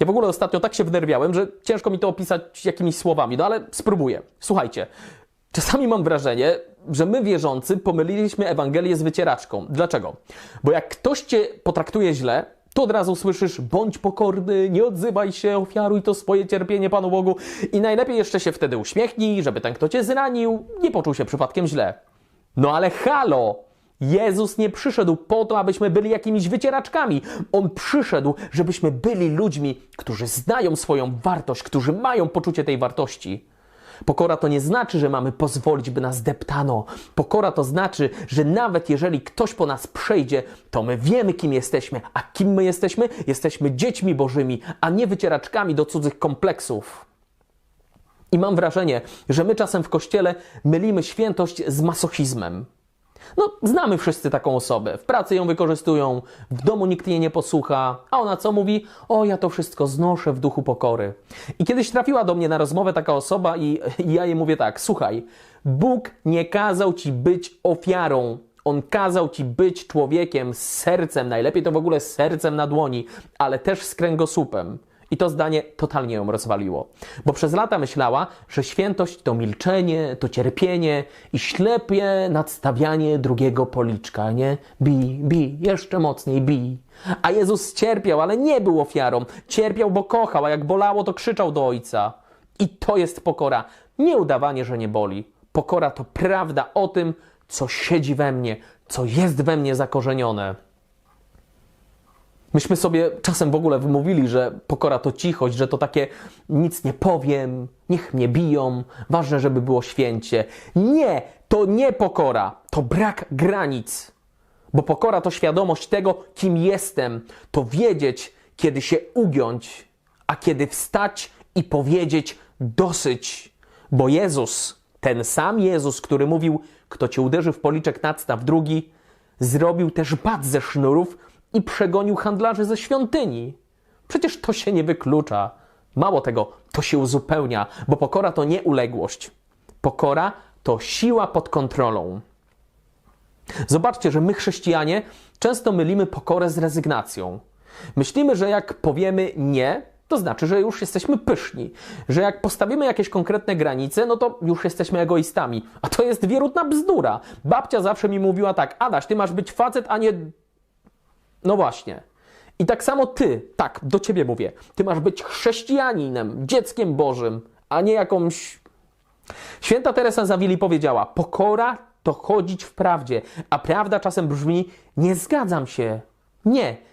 Ja w ogóle ostatnio tak się wnerwiałem, że ciężko mi to opisać jakimiś słowami, no ale spróbuję. Słuchajcie, czasami mam wrażenie, że my wierzący pomyliliśmy Ewangelię z wycieraczką. Dlaczego? Bo jak ktoś cię potraktuje źle, to od razu słyszysz: bądź pokorny, nie odzywaj się, ofiaruj to swoje cierpienie Panu Bogu i najlepiej jeszcze się wtedy uśmiechnij, żeby ten, kto cię zranił, nie poczuł się przypadkiem źle. No ale halo! Jezus nie przyszedł po to, abyśmy byli jakimiś wycieraczkami. On przyszedł, żebyśmy byli ludźmi, którzy znają swoją wartość, którzy mają poczucie tej wartości. Pokora to nie znaczy, że mamy pozwolić, by nas deptano. Pokora to znaczy, że nawet jeżeli ktoś po nas przejdzie, to my wiemy, kim jesteśmy. A kim my jesteśmy? Jesteśmy dziećmi Bożymi, a nie wycieraczkami do cudzych kompleksów. I mam wrażenie, że my czasem w Kościele mylimy świętość z masochizmem. No, znamy wszyscy taką osobę. W pracy ją wykorzystują, w domu nikt jej nie posłucha, a ona co mówi? O, ja to wszystko znoszę w duchu pokory. I kiedyś trafiła do mnie na rozmowę taka osoba i ja jej mówię tak: słuchaj, Bóg nie kazał ci być ofiarą. On kazał ci być człowiekiem z sercem, najlepiej to w ogóle z sercem na dłoni, ale też z kręgosłupem. I to zdanie totalnie ją rozwaliło. Bo przez lata myślała, że świętość to milczenie, to cierpienie i ślepie nadstawianie drugiego policzka, nie? Bij, jeszcze mocniej bij. A Jezus cierpiał, ale nie był ofiarą. Cierpiał, bo kochał, a jak bolało, to krzyczał do Ojca. I to jest pokora. Nie udawanie, że nie boli. Pokora to prawda o tym, co siedzi we mnie, co jest we mnie zakorzenione. Myśmy sobie czasem w ogóle wymówili, że pokora to cichość, że to takie nic nie powiem, niech mnie biją, ważne, żeby było święcie. Nie, to nie pokora, to brak granic. Bo pokora to świadomość tego, kim jestem, to wiedzieć, kiedy się ugiąć, a kiedy wstać i powiedzieć dosyć. Bo Jezus, ten sam Jezus, który mówił: kto cię uderzy w policzek, nadstaw drugi, zrobił też bat ze sznurów i przegonił handlarzy ze świątyni. Przecież to się nie wyklucza. Mało tego, to się uzupełnia, bo pokora to nie uległość. Pokora to siła pod kontrolą. Zobaczcie, że my, chrześcijanie, często mylimy pokorę z rezygnacją. Myślimy, że jak powiemy nie, to znaczy, że już jesteśmy pyszni. Że jak postawimy jakieś konkretne granice, no to już jesteśmy egoistami. A to jest wierutna bzdura. Babcia zawsze mi mówiła tak: Adaś, ty masz być facet, a nie... No właśnie. I tak samo ty, tak, do ciebie mówię, ty masz być chrześcijaninem, dzieckiem Bożym, a nie jakąś... Święta Teresa z Awili powiedziała: pokora to chodzić w prawdzie, a prawda czasem brzmi: nie zgadzam się. Nie,